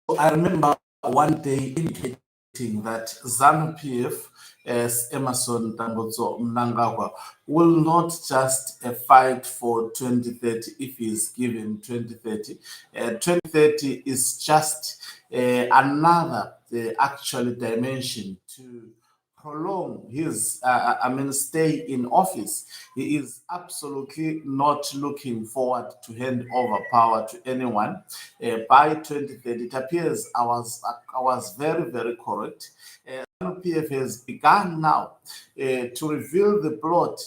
I remember one day indicating that ZANU-PF, as Emerson Tambotso Mnangagwa, will not just fight for 2030 if he is given 2030. 2030 is just another actually dimension to prolong his, stay in office. He is absolutely not looking forward to hand over power to anyone by 2030. It appears I was very, very correct. PF has begun now to reveal the plot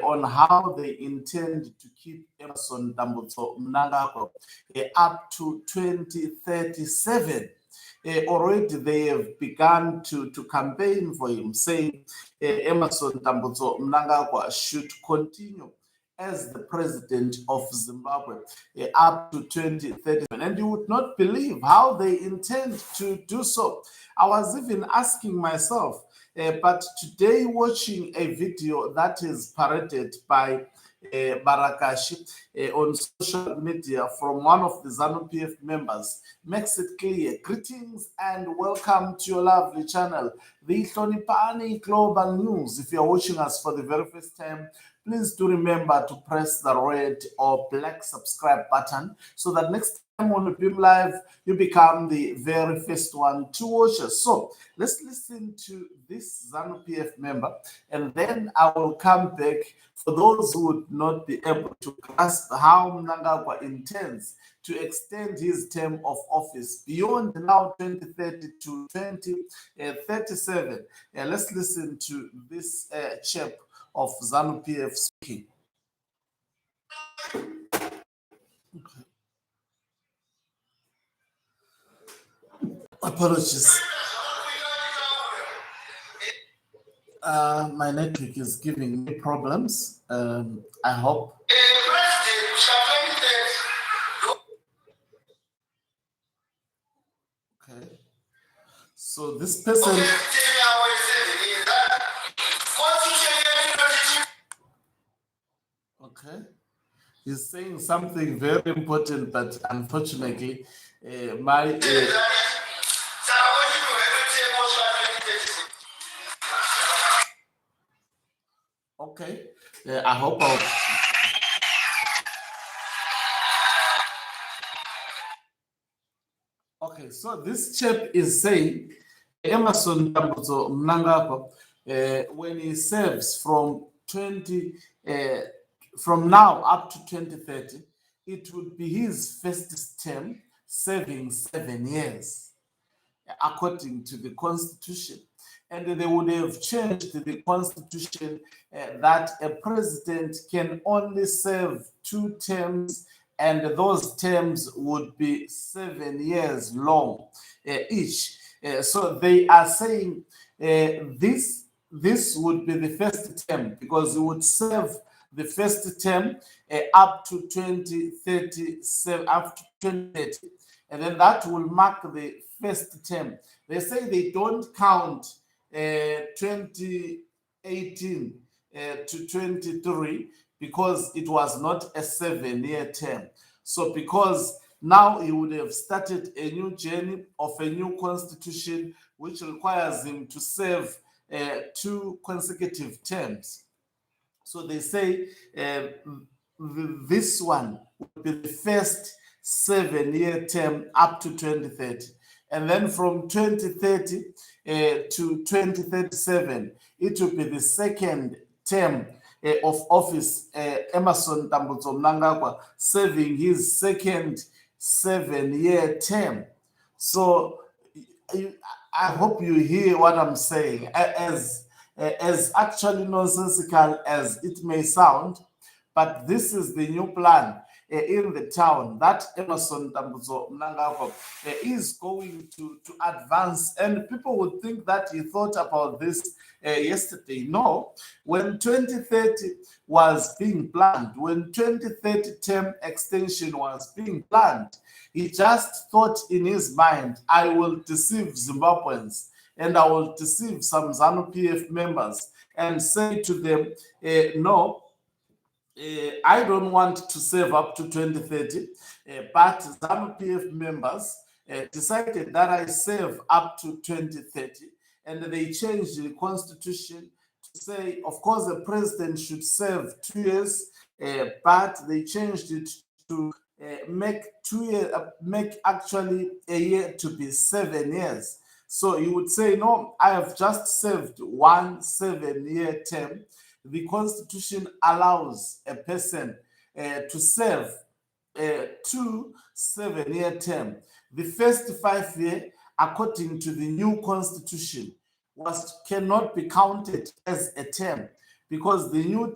on how they intend to keep Emerson Dambutso Mnangagwa up to 2037. Already they have begun to campaign for him, saying Emerson Tambutso Mnangagwa should continue as the president of Zimbabwe up to 2037. And you would not believe how they intend to do so. I was even asking myself, but today watching a video that is paraded by Barakashi on social media from one of the ZANU-PF members makes it clear. Greetings and welcome to your lovely channel, the Hlonipani Global News. If you're watching us for the very first time, please do remember to press the red or black subscribe button so that next time when we beam live, you become the very first one to watch us. So let's listen to this ZANU-PF member, and then I will come back for those who would not be able to grasp how Mnangagwa intends to extend his term of office beyond now 2030 to 2037. Let's listen to this chap of ZANU-PF speaking. Okay. Apologies. My network is giving me problems. I hope. Okay. So this person. Okay. He's saying something very important, but unfortunately, my. Okay. I hope I'll. Okay, so this chap is saying Emerson Tambutso Mnangagwa, when he serves from now up to 2030, it would be his first term serving 7 years, according to the Constitution. And they would have changed the Constitution that a president can only serve 2 terms, and those terms would be 7 years long each. So they are saying this would be the first term, because it would serve the first term up to 2037, up to 2030, and then that will mark the first term. They say they don't count 2018 to 23 because it was not a 7-year term. So because now he would have started a new journey of a new constitution, which requires him to serve 2 consecutive terms. So they say this one would be the first 7-year term up to 2030. And then from 2030 to 2037, it will be the second term of office, Emerson Tambutso Mnangagwa serving his second 7-year term. So I hope you hear what I'm saying. As actually nonsensical as it may sound, but this is the new plan in the town that Emerson Tambutso Mnangagwa is going to advance. And people would think that he thought about this yesterday. No, when 2030 was being planned, when 2030 term extension was being planned, he just thought in his mind, I will deceive Zimbabweans and I will deceive some ZANU-PF members and say to them, no, I don't want to serve up to 2030, but ZANU-PF members, decided that I serve up to 2030, and they changed the constitution to say, of course, the president should serve 2 years, but they changed it to make 2 years, make actually a year to be 7 years. So you would say, no, I have just served 1 7-year term. The constitution allows a person to serve 2 7-year term. The first 5 year, according to the new constitution, cannot be counted as a term, because the new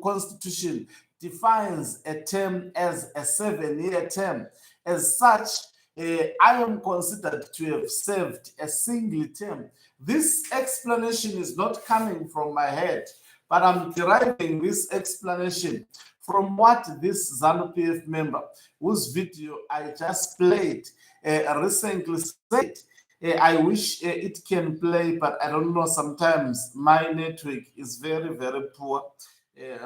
constitution defines a term as a 7-year term. As such, I am considered to have served a single term. This explanation is not coming from my head, but I'm deriving this explanation from what this ZANU-PF member, whose video I just played, recently said. I wish it can play, but I don't know. Sometimes my network is very, very poor.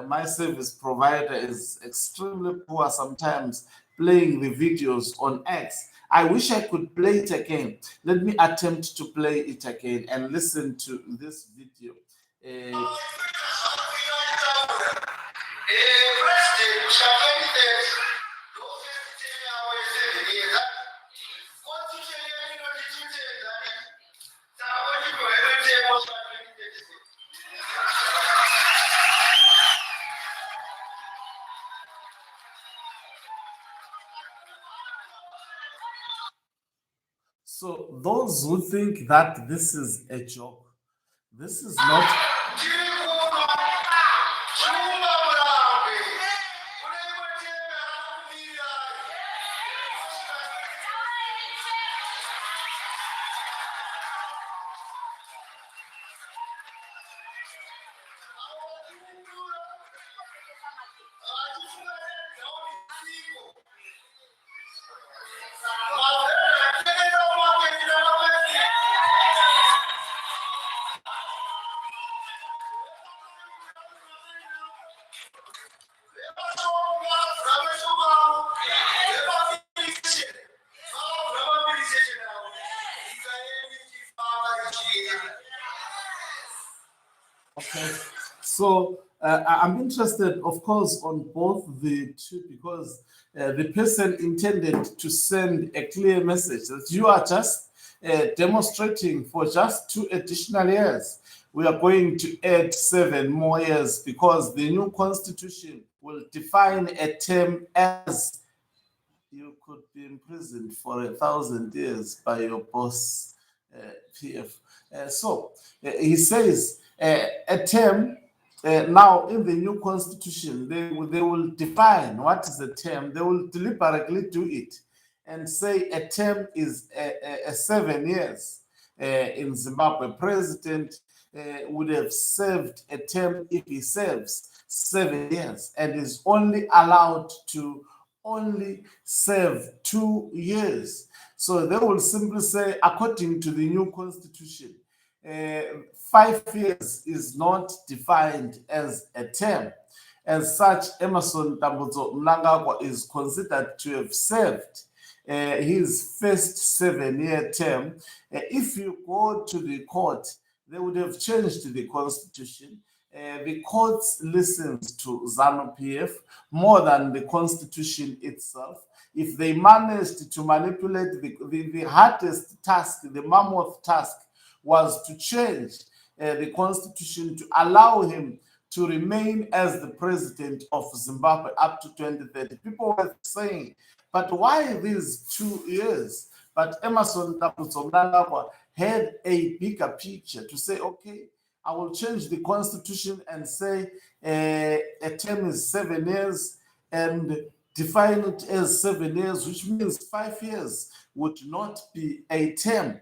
My service provider is extremely poor sometimes playing the videos on X. I wish I could play it again. Let me attempt to play it again and listen to this video. So those who think that this is a joke, this is not. Okay, so I'm interested, of course, on both the two, because the person intended to send a clear message that you are just demonstrating for just 2 additional years. We are going to add 7 more years because the new constitution will define a term as you could be imprisoned for 1,000 years by your boss, PF. So he says a term, now in the new constitution, they will define what is a term. They will deliberately do it and say a term is 7 years. In Zimbabwe, president would have served a term if he serves 7 years and is only allowed to only serve 2 years. So they will simply say, according to the new constitution, 5 years is not defined as a term. As such, Emmerson Mnangagwa is considered to have served his first 7-year term. If you go to the court, they would have changed the constitution. The court listens to ZANU-PF more than the constitution itself. If they managed to manipulate the hardest task, the mammoth task, was to change the constitution to allow him to remain as the president of Zimbabwe up to 2030. People were saying, but why these 2 years? But Emmerson Mnangagwa had a bigger picture to say, okay, I will change the constitution and say a term is 7 years and define it as 7 years, which means 5 years would not be a term.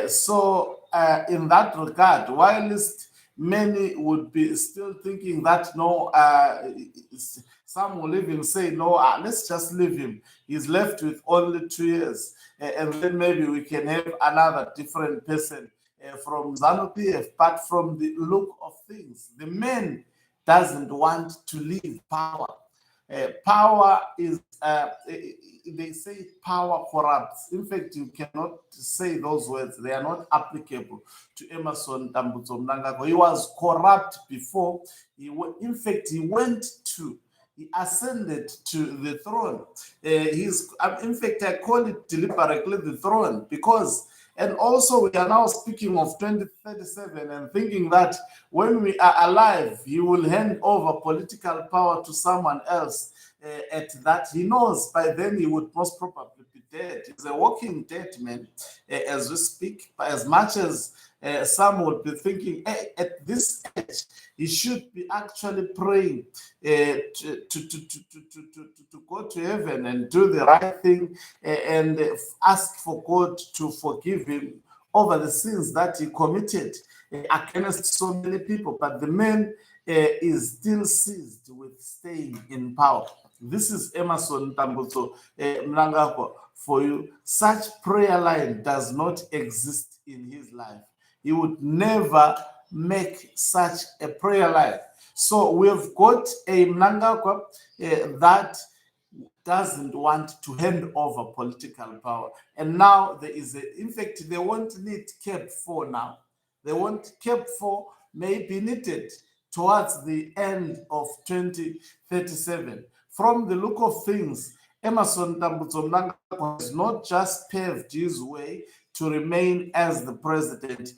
So in that regard, whilst many would be still thinking that no, some will even say, no, let's just leave him. He's left with only 2 years. And then maybe we can have another different person from ZANU-PF. But from the look of things, the man doesn't want to leave power. Power is, they say power corrupts. In fact, you cannot say those words. They are not applicable to Emerson Tambutso Mnangagwa. He was corrupt before. In fact, he ascended to the throne. In fact, I call it deliberately the throne because, and also we are now speaking of 2037 and thinking that when we are alive, he will hand over political power to someone else. At that, he knows by then he would most probably be dead. He's a walking dead man as we speak. As much as some would be thinking, at this age, he should be actually praying to go to heaven and do the right thing and ask for God to forgive him over the sins that he committed against so many people. But the man is still seized with staying in power. This is Emerson Tambutso Mnangagwa for you. Such prayer line does not exist in his life. He would never make such a prayer line. So we've got a Mnangagwa that doesn't want to hand over political power. And now there is in fact, they won't need CAP 4 now. They want CAP 4 may be needed towards the end of 2037. From the look of things, Emerson Tambutso Mnangagwa has not just paved his way to remain as the president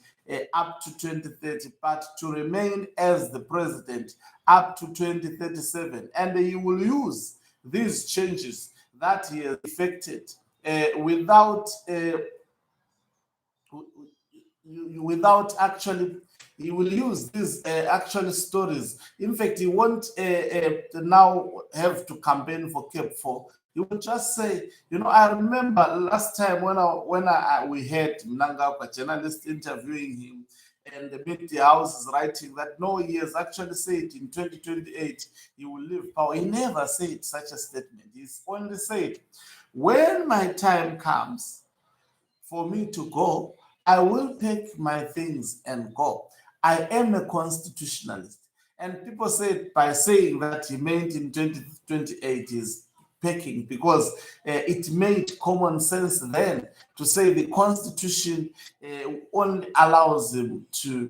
up to 2030, but to remain as the president up to 2037. And he will use these changes that he has effected without actually, he will use these actual stories. In fact, he won't now have to campaign for CAP 4. He will just say, I remember last time when we had Mnangagwa, journalist interviewing him, and the media house is writing that no, he has actually said in 2028 he will leave power. He never said such a statement. He's only said, when my time comes for me to go, I will pack my things and go. I am a constitutionalist. And people said by saying that he meant in 2028 is packing because it made common sense then to say the constitution only allows him to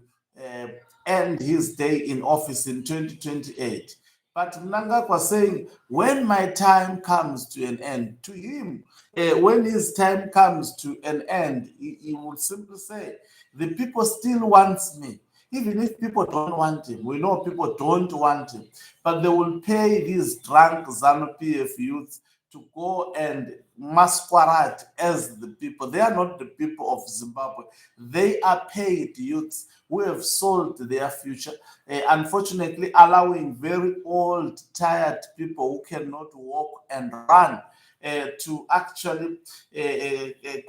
end his day in office in 2028. But Mnangagwa was saying, when my time comes to an end, to him, when his time comes to an end, he would simply say, the people still want me. Even if people don't want him, we know people don't want him, but they will pay these drunk ZANU-PF youths to go and masquerade as the people. They are not the people of Zimbabwe. They are paid youths who have sold their future, unfortunately allowing very old, tired people who cannot walk and run to actually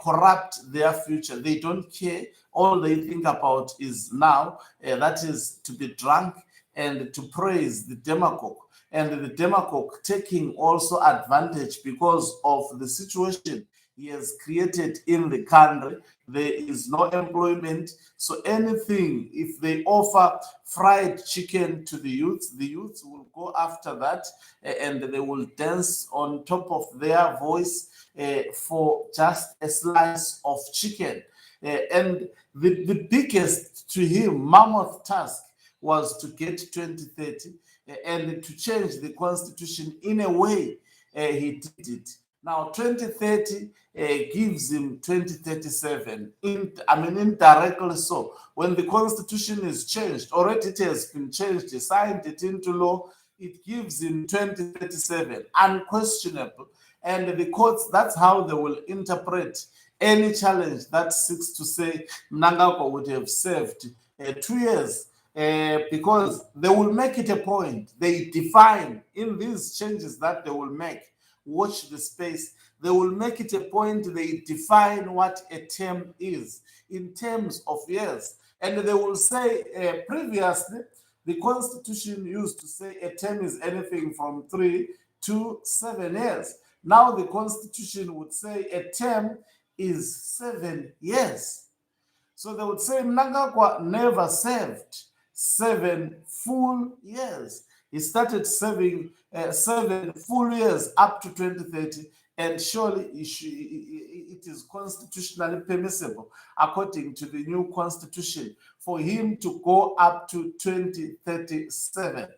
corrupt their future. They don't care. All they think about is now, that is to be drunk and to praise the demagogue. And the demagogue taking also advantage because of the situation he has created in the country. There is no employment. So anything, if they offer fried chicken to the youths will go after that and they will dance on top of their voice for just a slice of chicken. And the biggest to him, mammoth task was to get 2030 and to change the constitution in a way he did it. Now, 2030 gives him 2037. Indirectly so. When the constitution is changed, already it has been changed, he signed it into law, it gives him 2037, unquestionable. And the courts, that's how they will interpret any challenge that seeks to say Mnangagwa would have served 2 years. Because they will make it a point. They define in these changes that they will make. Watch the space. They will make it a point. They define what a term is in terms of years. And they will say previously, the Constitution used to say a term is anything from 3 to 7 years. Now the Constitution would say a term is 7 years. So they would say Mnangagwa never served 7 full years. He started serving 7 full years up to 2030, and surely it is constitutionally permissible, according to the new constitution, for him to go up to 2037.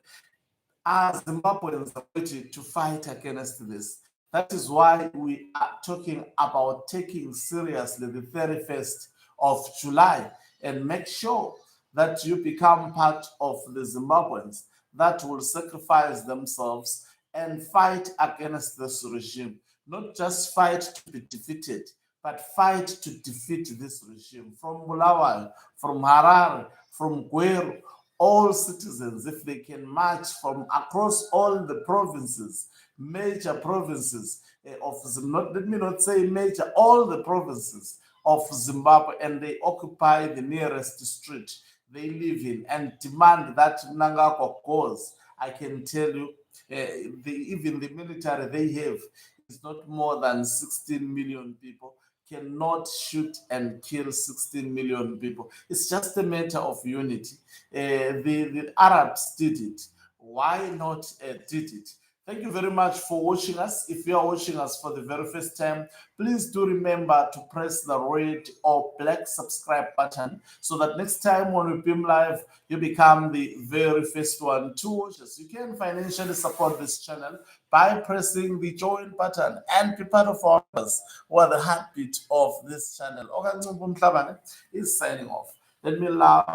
As Zimbabweans are ready to fight against this. That is why we are talking about taking seriously the 31st of July, and make sure that you become part of the Zimbabweans that will sacrifice themselves and fight against this regime. Not just fight to be defeated, but fight to defeat this regime. From Bulawayo, from Harare, from Gweru, all citizens, if they can march from across all the provinces, major provinces of Zimbabwe, let me not say major, all the provinces of Zimbabwe, and they occupy the nearest street they live in and demand that Mnangagwa goes, I can tell you, even the military they have is not more than 16 million people, cannot shoot and kill 16 million people. It's just a matter of unity. The Arabs did it. Why not did it? Thank you very much for watching us. If you are watching us for the very first time, please do remember to press the red or black subscribe button so that next time when we beam live, you become the very first one to watch us. You can financially support this channel by pressing the join button and be part of our members who are the heartbeat of this channel. Okancu Mhlabane is signing off. Let me allow